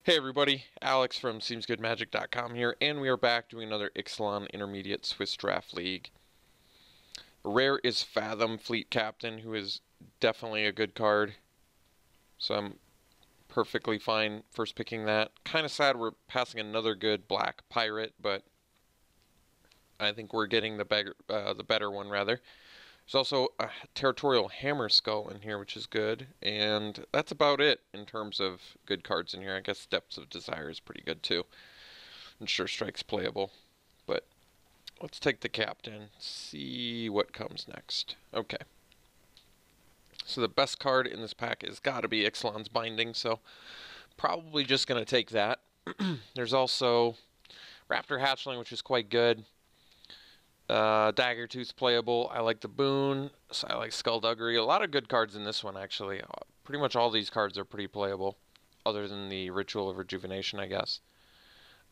Hey everybody, Alex from SeemsGoodMagic.com here, and we are back doing another Ixalan Intermediate Swiss Draft League. Rare is Fathom Fleet Captain, who is definitely a good card, so I'm perfectly fine first picking that. Kind of sad we're passing another good Black Pirate, but I think we're getting the better one, rather. There's also a Territorial Hammer Skull in here, which is good, and that's about it in terms of good cards in here. I guess Depths of Desire is pretty good too, and Sure Strike's playable. But let's take the Captain, see what comes next. Okay. So the best card in this pack has got to be Ixalan's Binding, so probably just going to take that. There's also Raptor Hatchling, which is quite good. Daggertooth playable. I like the Boon. So I like Skullduggery. A lot of good cards in this one, actually. Pretty much all these cards are pretty playable, other than the Ritual of Rejuvenation, I guess.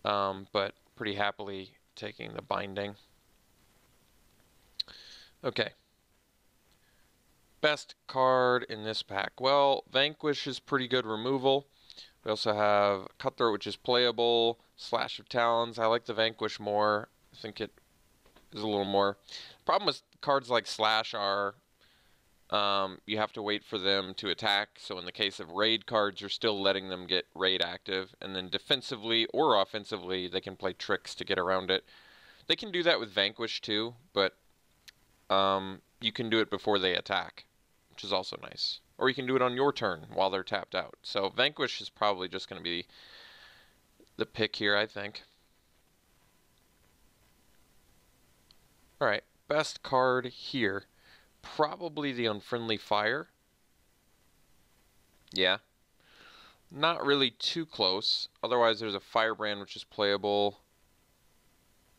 But pretty happily taking the Binding. Okay. Best card in this pack. Well, Vanquish is pretty good removal. We also have Cutthroat, which is playable. Slash of Talons. I like the Vanquish more. I think it is a little more. The problem with cards like Slash are you have to wait for them to attack. So in the case of raid cards, you're still letting them get raid active. And then defensively or offensively, they can play tricks to get around it. They can do that with Vanquish too, but you can do it before they attack, which is also nice. Or you can do it on your turn while they're tapped out. So Vanquish is probably just going to be the pick here, I think. Alright, best card here. Probably the Unfriendly Fire. Yeah. Not really too close. Otherwise, there's a Firebrand, which is playable.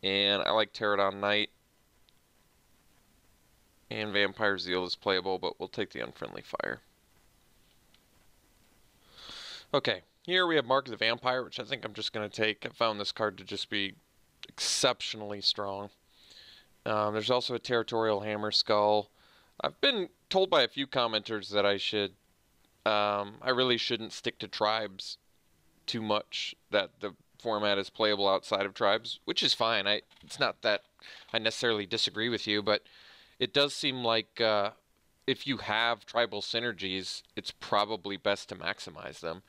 And I like Pterodon Knight. And Vampire Zeal is playable, but we'll take the Unfriendly Fire. Okay, here we have Mark of the Vampire, which I think I'm just going to take. I found this card to just be exceptionally strong. There's also a Territorial Hammer Skull. I've been told by a few commenters that I really shouldn't stick to tribes too much, that the format is playable outside of tribes, which is fine. It's not that I necessarily disagree with you, but it does seem like if you have tribal synergies, it's probably best to maximize them.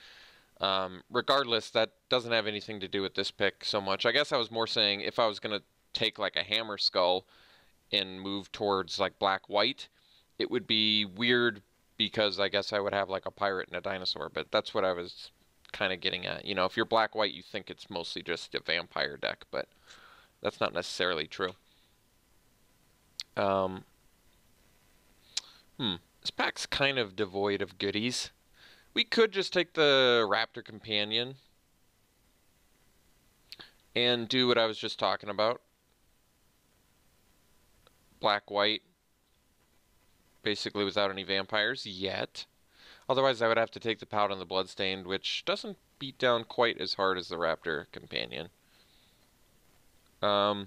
Regardless, that doesn't have anything to do with this pick so much. I guess I was more saying if I was going to take like a Hammer Skull and move towards like Black-White, it would be weird because I guess I would have like a pirate and a dinosaur, but that's what I was kind of getting at. You know, if you're Black-White, you think it's mostly just a vampire deck, but that's not necessarily true. This pack's kind of devoid of goodies. We could just take the Raptor Companion and do what I was just talking about. Black-White, basically without any vampires yet. Otherwise, I would have to take the Paladin the Bloodstained, which doesn't beat down quite as hard as the Raptor Companion. Alright,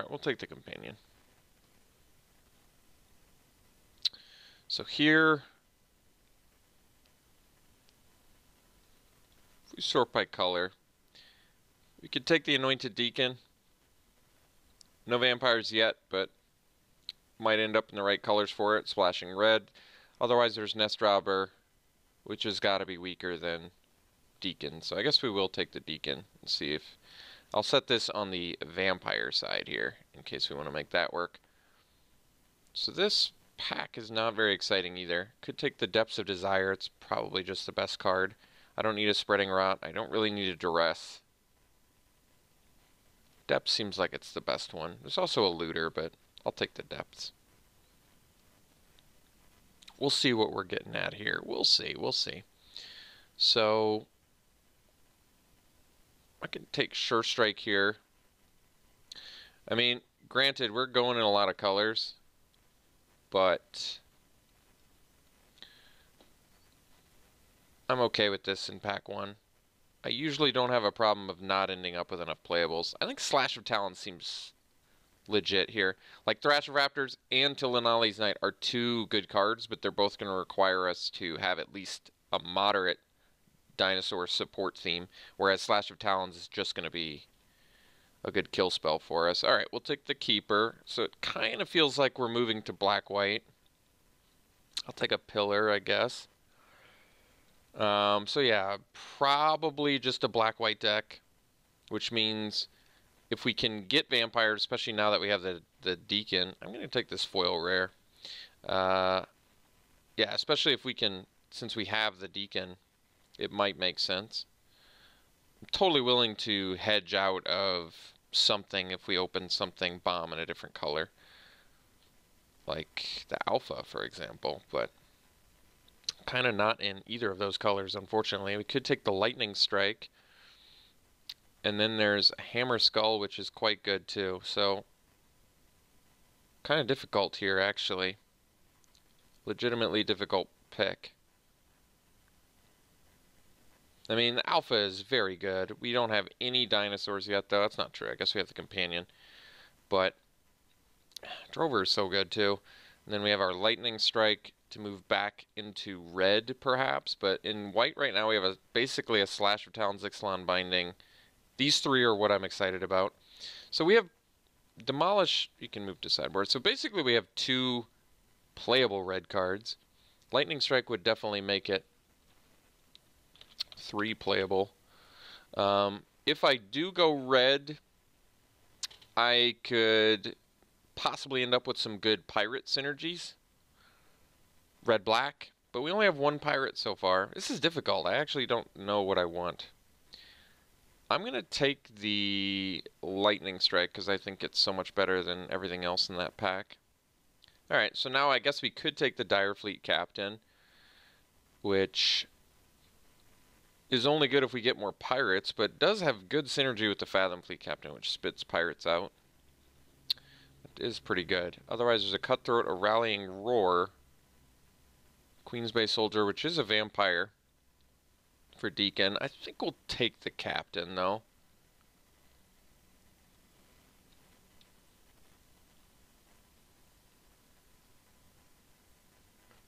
we'll take the Companion. So here, if we sort by color, we could take the Anointed Deacon. No vampires yet, but might end up in the right colors for it, splashing red. Otherwise, there's Nest Robber, which has got to be weaker than Deacon. So I guess we will take the Deacon and see if... I'll set this on the vampire side here, in case we want to make that work. So this pack is not very exciting either. Could take the Depths of Desire. It's probably just the best card. I don't need a Spreading Rot. I don't really need a Duress. Depths seems like it's the best one. There's also a Looter, but I'll take the Depths. We'll see what we're getting at here. We'll see. We'll see. So I can take Sure Strike here. I mean, granted, we're going in a lot of colors, but I'm okay with this in pack 1. I usually don't have a problem of not ending up with enough playables. I think Slash of Talons seems legit here. Like Thrasher Raptors and Tilinali's Knight are two good cards, but they're both going to require us to have at least a moderate dinosaur support theme, whereas Slash of Talons is just going to be a good kill spell for us. Alright, we'll take the Keeper. So it kind of feels like we're moving to black-white. I'll take a Pillar, I guess. So yeah, probably just a black-white deck, which means if we can get vampires, especially now that we have the Deacon, I'm going to take this foil rare. Yeah, especially if we can, since we have the Deacon, it might make sense. I'm totally willing to hedge out of something if we open something bomb in a different color. Like the Alpha, for example, but kind of not in either of those colors, unfortunately. We could take the Lightning Strike. And then there's a Hammer Skull, which is quite good too. So, kind of difficult here, actually. Legitimately difficult pick. I mean, the Alpha is very good. We don't have any dinosaurs yet, though. That's not true. I guess we have the Companion. But Drover is so good too. And then we have our Lightning Strike to move back into red, perhaps. But in white right now, we have basically a Slash of Talons, Ixalan Binding. These three are what I'm excited about. So we have Demolish. You can move to sideboard. So basically we have two playable red cards. Lightning Strike would definitely make it three playable. If I do go red, I could possibly end up with some good pirate synergies. Red-black. But we only have one pirate so far. This is difficult. I actually don't know what I want. I'm going to take the Lightning Strike because I think it's so much better than everything else in that pack. Alright, so now I guess we could take the Dire Fleet Captain, which is only good if we get more pirates, but does have good synergy with the Fathom Fleet Captain, which spits pirates out. It is pretty good. Otherwise, there's a Cutthroat, a Rallying Roar, Queen's Bay Soldier, which is a vampire. For Deacon. I think we'll take the Captain, though.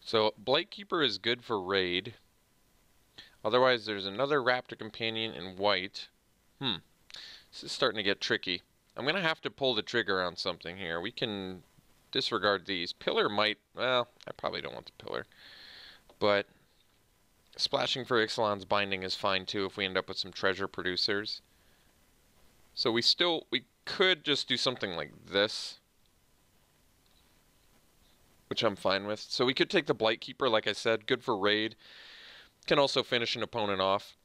So, Blightkeeper is good for raid. Otherwise, there's another Raptor Companion in white. This is starting to get tricky. I'm going to have to pull the trigger on something here. We can disregard these. Pillar might... Well, I probably don't want the Pillar. But... Splashing for Ixalan's Binding is fine too if we end up with some treasure producers. So we could just do something like this, which I'm fine with. So we could take the Blightkeeper, like I said, good for raid. Can also finish an opponent off.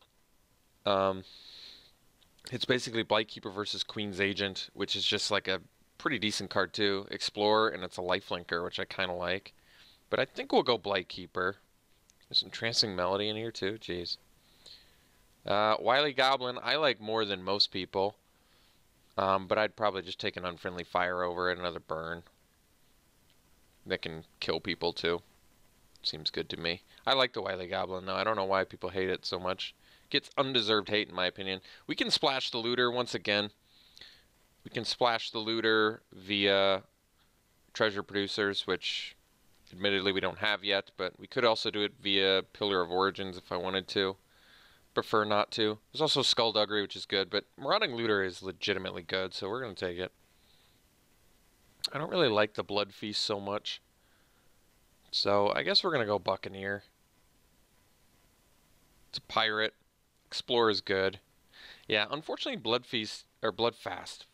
It's basically Blightkeeper versus Queen's Agent, which is just like a pretty decent card too. Explorer, and it's a lifelinker, which I kind of like. But I think we'll go Blightkeeper. There's some Trancing Melody in here too, jeez. Wily Goblin, I like more than most people. But I'd probably just take an Unfriendly Fire over it, another burn. That can kill people too. Seems good to me. I like the Wily Goblin though. I don't know why people hate it so much. Gets undeserved hate in my opinion. We can splash the Looter once again. We can splash the Looter via treasure producers, which... admittedly, we don't have yet, but we could also do it via Pillar of Origins if I wanted to. Prefer not to. There's also Skullduggery, which is good, but Marauding Looter is legitimately good, so we're going to take it. I don't really like the Blood Feast so much. So, I guess we're going to go Buccaneer. It's a pirate. Explorer is good. Yeah, unfortunately, Blood Feast, or Bloodfast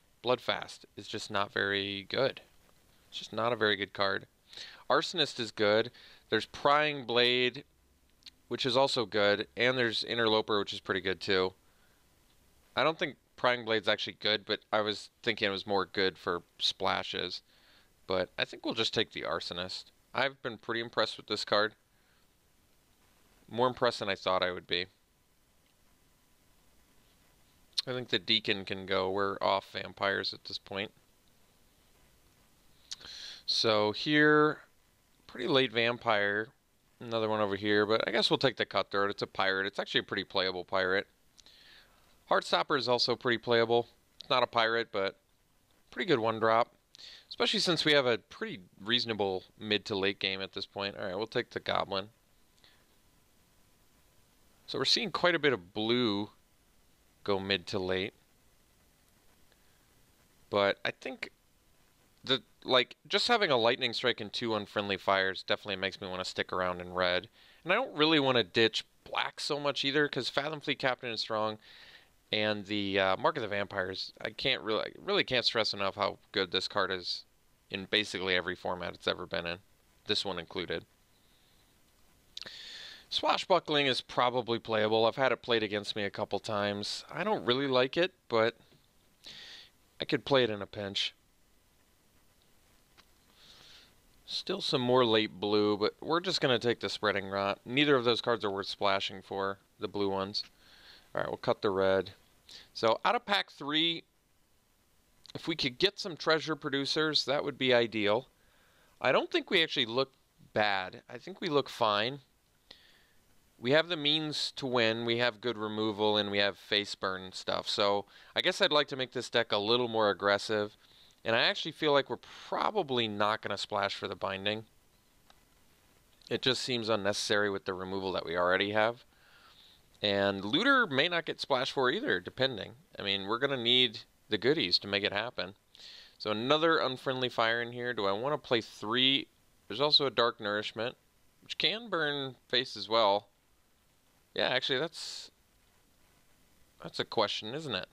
is just not very good. It's just not a very good card. Arsonist is good. There's Prying Blade, which is also good, and there's Interloper, which is pretty good too. I don't think Prying Blade's actually good, but I was thinking it was more good for splashes. But I think we'll just take the Arsonist. I've been pretty impressed with this card. More impressed than I thought I would be. I think the Deacon can go. We're off vampires at this point. So here, pretty late vampire. Another one over here, but I guess we'll take the Cutthroat. It's a pirate. It's actually a pretty playable pirate. Heartstopper is also pretty playable. It's not a pirate, but pretty good one drop. Especially since we have a pretty reasonable mid to late game at this point. Alright, we'll take the Goblin. So we're seeing quite a bit of blue go mid to late. But I think just having a lightning strike and 2 unfriendly fires definitely makes me want to stick around in red. And I don't really want to ditch black so much either, because Fathom Fleet Captain is strong, and the Mark of the Vampires, I really can't stress enough how good this card is in basically every format it's ever been in, this one included. Swashbuckling is probably playable. I've had it played against me a couple times. I don't really like it, but I could play it in a pinch. Still some more late blue, but we're just going to take the Spreading Rot. Neither of those cards are worth splashing for, the blue ones. Alright, we'll cut the red. So out of pack 3, if we could get some treasure producers, that would be ideal. I don't think we actually look bad. I think we look fine. We have the means to win. We have good removal, and we have face burn stuff. So I guess I'd like to make this deck a little more aggressive. And I actually feel like we're probably not going to splash for the binding. It just seems unnecessary with the removal that we already have. And Looter may not get splashed for either, depending. I mean, we're going to need the goodies to make it happen. So another unfriendly fire in here. Do I want to play 3? There's also a Dark Nourishment, which can burn face as well. Yeah, actually, that's a question, isn't it?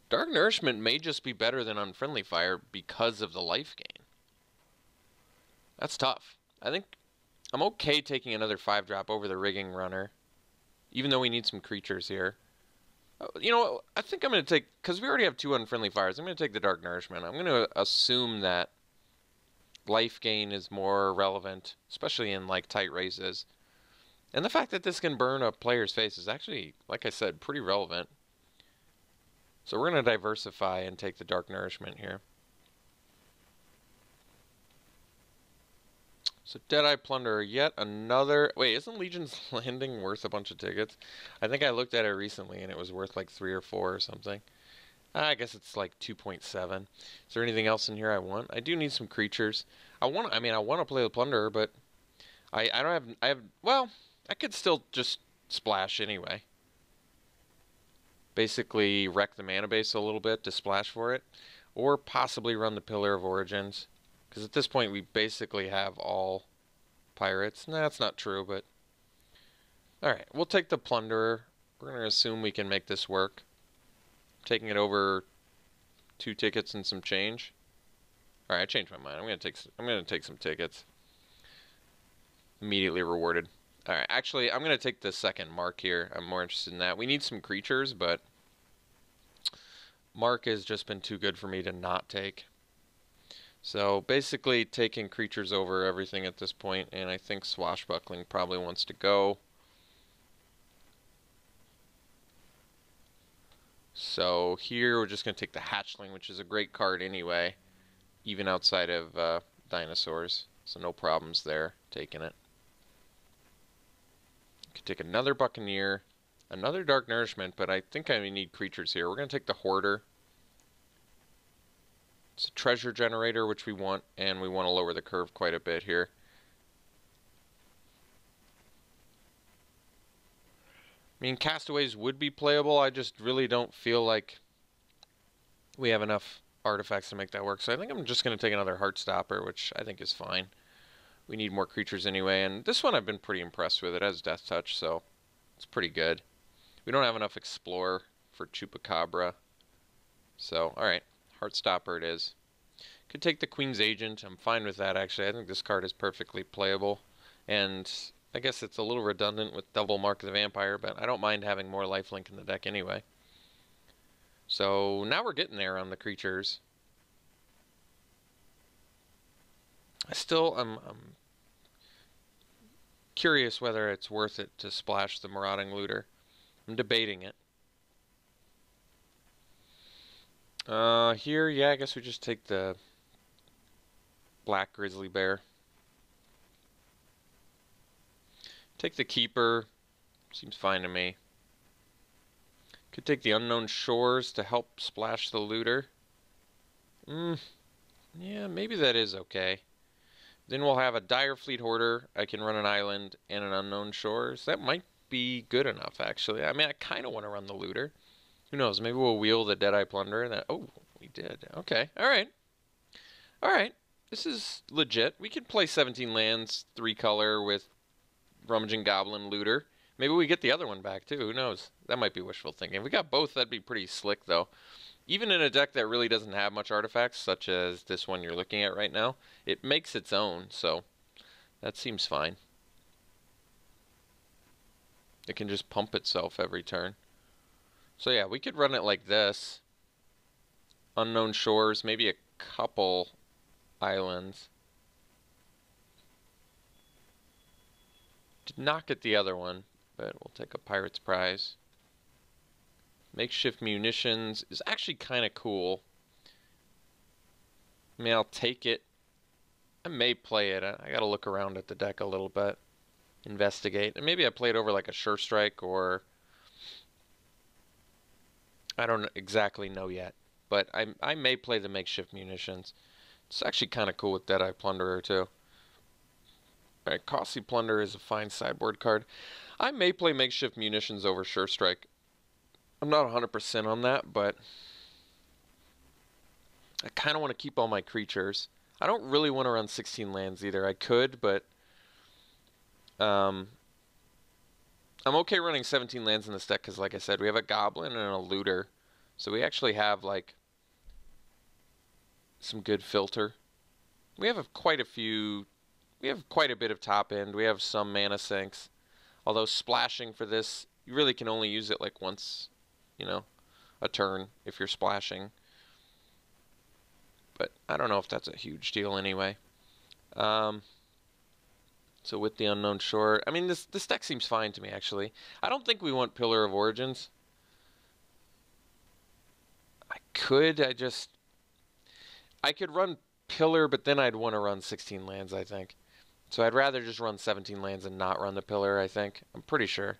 Dark Nourishment may just be better than Unfriendly Fire because of the life gain. That's tough. I think I'm okay taking another 5-drop over the Rigging Runner, even though we need some creatures here. You know, I think I'm going to take, because we already have 2 Unfriendly Fires, I'm going to take the Dark Nourishment. I'm going to assume that life gain is more relevant, especially in like tight races. And the fact that this can burn a player's face is actually, like I said, pretty relevant. So we're going to diversify and take the Dark Nourishment here. So Deadeye Plunderer, yet another... Wait, isn't Legion's Landing worth a bunch of tickets? I think I looked at it recently and it was worth like 3 or 4 or something. I guess it's like 2.7. Is there anything else in here I want? I do need some creatures. I want to play the Plunderer, but well, I could still just splash anyway. Basically wreck the mana base a little bit to splash for it, or possibly run the Pillar of Origins, because at this point we basically have all pirates. Nah, that's not true, but alright, we'll take the Plunderer. We're going to assume we can make this work. Taking it over 2 tickets and some change. Alright, I changed my mind. I'm going to take some tickets. Immediately rewarded. Alright, actually, I'm going to take the second Mark here. I'm more interested in that. We need some creatures, but Mark has just been too good for me to not take. So, basically, taking creatures over everything at this point, and I think Swashbuckling probably wants to go. So, here we're just going to take the Hatchling, which is a great card anyway, even outside of dinosaurs. So, no problems there, taking it. Could take another Buccaneer, another Dark Nourishment, but I think I need creatures here. We're going to take the Hoarder. It's a treasure generator, which we want, and we want to lower the curve quite a bit here. I mean, Castaways would be playable. I just really don't feel like we have enough artifacts to make that work. So I think I'm just going to take another Heartstopper, which I think is fine. We need more creatures anyway, and this one I've been pretty impressed with. It has Death Touch, so it's pretty good. We don't have enough Explore for Chupacabra. So, alright, Heartstopper it is. Could take the Queen's Agent. I'm fine with that, actually. I think this card is perfectly playable. And I guess it's a little redundant with double Mark of the Vampire, but I don't mind having more lifelink in the deck anyway. So, now we're getting there on the creatures. I'm curious whether it's worth it to splash the Marauding Looter. I'm debating it. Here, yeah, I guess we just take the Black Grizzly Bear. Take the Keeper. Seems fine to me. Could take the Unknown Shores to help splash the Looter. Yeah, maybe that is okay. Then we'll have a Dire Fleet Hoarder. I can run an island and an Unknown Shores. That might be good enough, actually. I mean, I kind of want to run the Looter. Who knows? Maybe we'll wheel the Deadeye Plunderer. That we did. Okay. All right. All right. This is legit. We could play 17 lands, 3-color with Rummaging Goblin Looter. Maybe we get the other one back too. Who knows? That might be wishful thinking. If we got both, that'd be pretty slick though. Even in a deck that really doesn't have much artifacts, such as this one you're looking at right now, it makes its own, so that seems fine. It can just pump itself every turn. So yeah, we could run it like this. Unknown Shores, maybe a couple islands. Did not get the other one, but we'll take a Pirate's Prize. Makeshift Munitions is actually kind of cool. I mean, I'll take it. I may play it. I gotta look around at the deck a little bit. Investigate. And maybe I play it over like a Sure Strike or... I don't exactly know yet. But I may play the Makeshift Munitions. It's actually kind of cool with Deadeye Plunderer too. Alright, Costly Plunder is a fine sideboard card. I may play Makeshift Munitions over Sure Strike. I'm not 100% on that, but I kind of want to keep all my creatures. I don't really want to run 16 lands either. I could, but I'm okay running 17 lands in this deck because, like I said, we have a Goblin and a Looter. So we actually have, like, some good filter. We have quite a few... We have quite a bit of top end. We have some mana sinks. Although splashing for this, you really can only use it, like, once... You know, a turn if you're splashing. But I don't know if that's a huge deal anyway. So with the Unknown Shore, I mean, this deck seems fine to me, actually. I don't think we want Pillar of Origins. I could run Pillar, but then I'd want to run 16 lands, I think. So I'd rather just run 17 lands and not run the Pillar, I think. I'm pretty sure.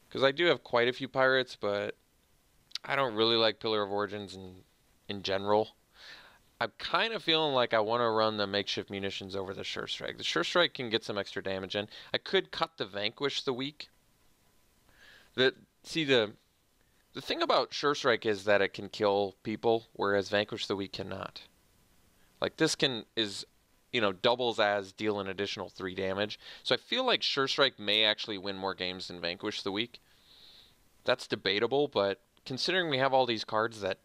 Because I do have quite a few pirates, but I don't really like Pillar of Origins in general. I'm kind of feeling like I want to run the Makeshift Munitions over the Sure Strike. The Sure Strike can get some extra damage in. I could cut the Vanquish the weak. The thing about Sure Strike is that it can kill people, whereas Vanquish the weak cannot. Like this doubles as deal an additional 3 damage. So I feel like Sure Strike may actually win more games than Vanquish the weak. That's debatable, but considering we have all these cards that,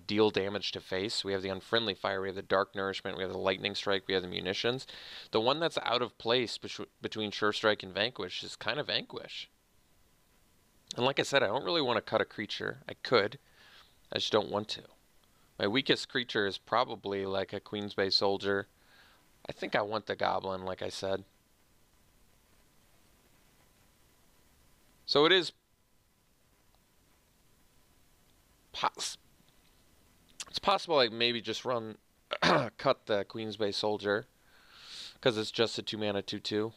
deal damage to face, we have the Unfriendly Fire, we have the Dark Nourishment, we have the Lightning Strike, we have the Munitions. The one that's out of place between Sure Strike and Vanquish is kind of Vanquish. And like I said, I don't really want to cut a creature. I could. I just don't want to. My weakest creature is probably like a Queen's Bay Soldier. I think I want the Goblin, like I said. So it is it's possible I maybe just run cut the Queen's Bay Soldier because it's just a 2-mana 2/2.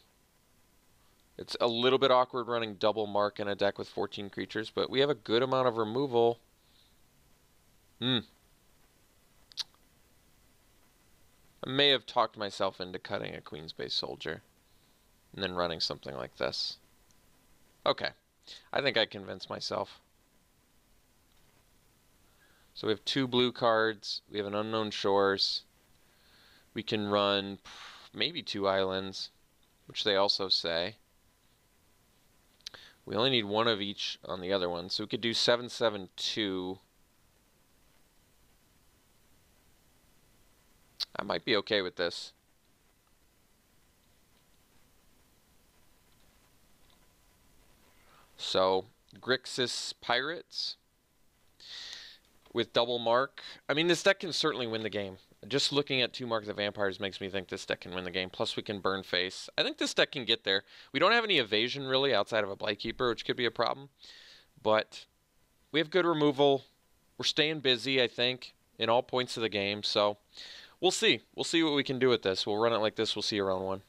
It's a little bit awkward running double mark in a deck with 14 creatures, but we have a good amount of removal. I may have talked myself into cutting a Queen's Bay Soldier and then running something like this. Okay, I think I convinced myself. So we have 2 blue cards. We have an Unknown Shores. We can run maybe 2 islands, which they also say. We only need 1 of each on the other one. So we could do 7/7/2. I might be okay with this. So, Grixis Pirates with double mark. I mean, this deck can certainly win the game. Just looking at 2 Mark the Vampires makes me think this deck can win the game. Plus, we can burn face. I think this deck can get there. We don't have any evasion, really, outside of a Blightkeeper, which could be a problem. But we have good removal. We're staying busy, I think, in all points of the game. So, we'll see. We'll see what we can do with this. We'll run it like this. We'll see you around 1.